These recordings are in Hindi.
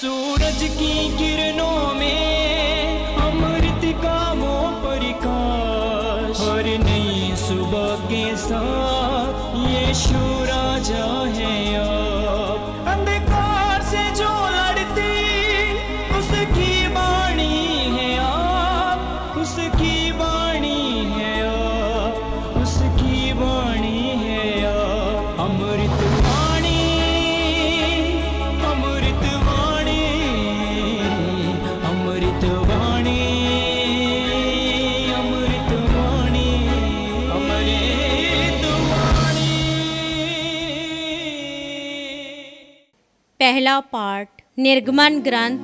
सूरज की किरणों में अमृत का वो प्रकाश, हर नई सुबह के साथ यीशु राजा है अब। अंधकार से जो लड़ती उसकी वाणी है आप, उसकी वाणी है आप, उसकी वाणी है आप। अमृत वाणी, अमृत वाणी, अमृत वाणी, अमृत वाणी, अमृत वाणी। पहला पाठ निर्गमन ग्रंथ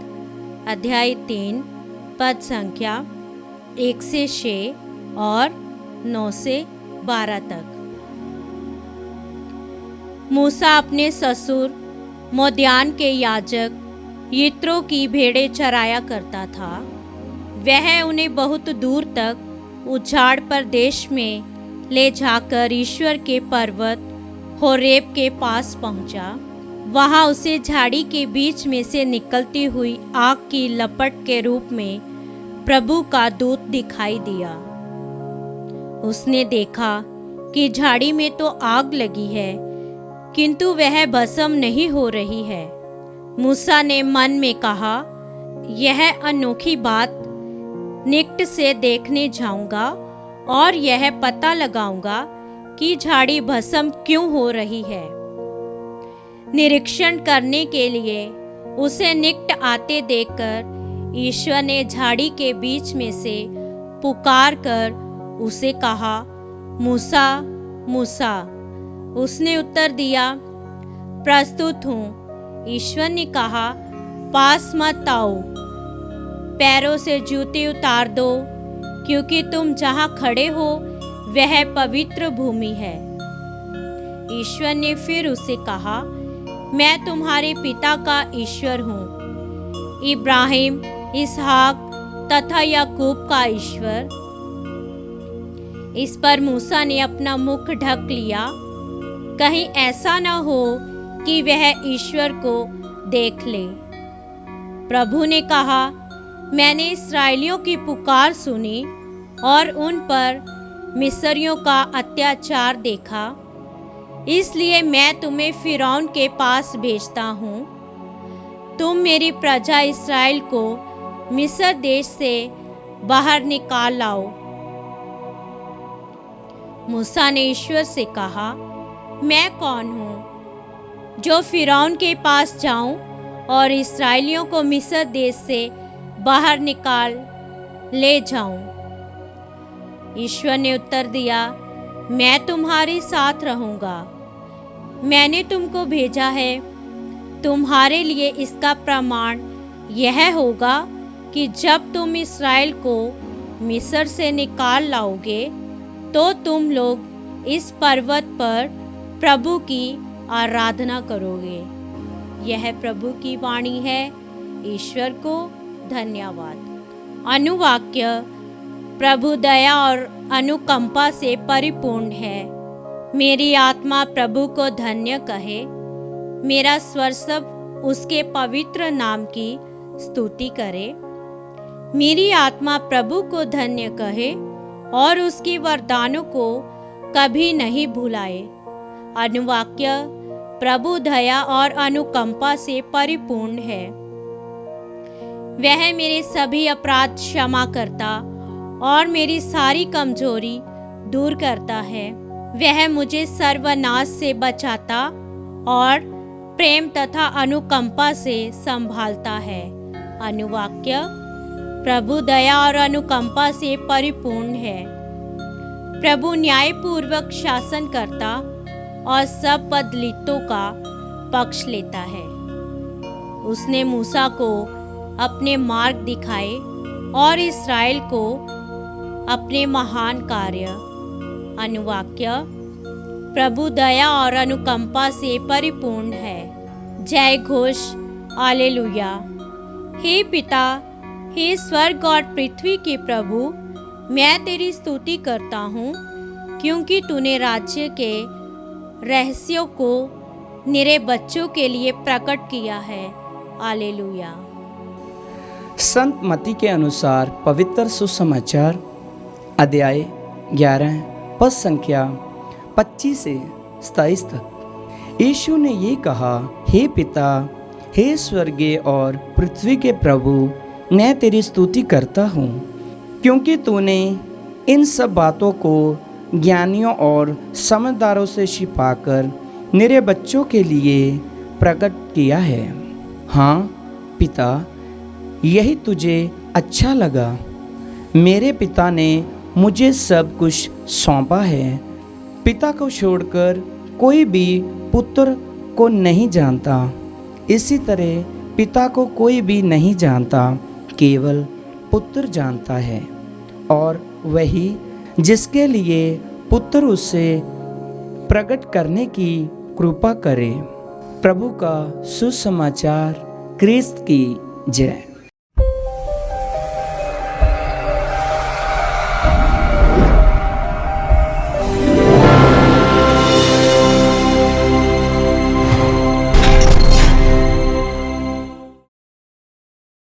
अध्याय 3 पद संख्या 1 से 6 और 9 से 12 तक। मूसा अपने ससुर मोद्यान के याजक यित्रो की भेड़ें चराया करता था। वह उन्हें बहुत दूर तक उजाड़ प्रदेश में ले जाकर ईश्वर के पर्वत होरेब के पास पहुंचा। वहां उसे झाड़ी के बीच में से निकलती हुई आग की लपट के रूप में प्रभु का दूत दिखाई दिया। उसने देखा कि झाड़ी में तो आग लगी है, किंतु वह भस्म नहीं हो रही है। मूसा ने मन में कहा, यह अनोखी बात निकट से देखने जाऊंगा और यह पता लगाऊंगा कि झाड़ी भस्म क्यों हो रही है। निरीक्षण करने के लिए उसे निकट आते देखकर ईश्वर ने झाड़ी के बीच में से पुकार कर उसे कहा, मूसा, मूसा। उसने उत्तर दिया, प्रस्तुत हूँ। ईश्वर ने कहा, पास मत आओ, पैरों से जूते उतार दो, क्योंकि तुम जहाँ खड़े हो वह पवित्र भूमि है। ईश्वर ने फिर उसे कहा, मैं तुम्हारे पिता का ईश्वर हूँ, इब्राहिम, इसहाक तथा याकूब का ईश्वर। इस पर मूसा ने अपना मुख ढक लिया, कहीं ऐसा न हो कि वह ईश्वर को देख ले। प्रभु ने कहा, मैंने इस्राएलियों की पुकार सुनी और उन पर मिस्रियों का अत्याचार देखा, इसलिए मैं तुम्हें फिरौन के पास भेजता हूँ। तुम मेरी प्रजा इस्राएल को मिस्र देश से बाहर निकाल लाओ। मूसा ने ईश्वर से कहा, मैं कौन हूँ जो फिरौन के पास जाऊं और इस्राएलियों को मिस्र देश से बाहर निकाल ले जाऊं। ईश्वर ने उत्तर दिया, मैं तुम्हारे साथ रहूंगा। मैंने तुमको भेजा है। तुम्हारे लिए इसका प्रमाण यह होगा कि जब तुम इस्राएल को मिस्र से निकाल लाओगे तो तुम लोग इस पर्वत पर प्रभु की आराधना करोगे। यह प्रभु की वाणी है। ईश्वर को धन्यवाद। अनुवाक्य, प्रभु दया और अनुकंपा से परिपूर्ण है। मेरी आत्मा प्रभु को धन्य कहे। मेरा स्वर सब उसके पवित्र नाम की स्तुति करे। मेरी आत्मा प्रभु को धन्य कहे और उसकी वरदानों को कभी नहीं भुलाए। अनुवाक्य, प्रभु दया और अनुकंपा से परिपूर्ण है। वह मेरे सभी अपराध क्षमा करता और मेरी सारी कमजोरी दूर करता है। वह मुझे सर्वनाश से बचाता और प्रेम तथा अनुकंपा से संभालता है। अनुवाक्य, प्रभु दया और अनुकंपा से परिपूर्ण है। प्रभु न्यायपूर्वक शासन करता और सब पदलितों का पक्ष लेता है। उसने मूसा को अपने मार्ग दिखाए और इस्राएल को अपने महान कार्य। अनुवाक्य, प्रभु दया और अनुकंपा से परिपूर्ण है। जय घोष, हालेलुया। हे पिता, हे स्वर्ग और पृथ्वी के प्रभु, मैं तेरी स्तुति करता हूँ, क्योंकि तूने राज्य के रहस्यों को निरे बच्चों के लिए प्रकट किया है। हालेलुया। संत मत्ती के अनुसार पवित्र सुसमाचार अध्याय 11 पद संख्या 25 से 27 तक। यीशु ने ये कहा, हे पिता, हे स्वर्गीय और पृथ्वी के प्रभु, मैं तेरी स्तुति करता हूँ, क्योंकि तूने इन सब बातों को ज्ञानियों और समझदारों से छिपाकर मेरे बच्चों के लिए प्रकट किया है। हाँ पिता, यही तुझे अच्छा लगा। मेरे पिता ने मुझे सब कुछ सौंपा है। पिता को छोड़कर कोई भी पुत्र को नहीं जानता, इसी तरह पिता को कोई भी नहीं जानता, केवल पुत्र जानता है, और वही जिसके लिए पुत्र उससे प्रकट करने की कृपा करे। प्रभु का सुसमाचार। क्रिस्त की जय।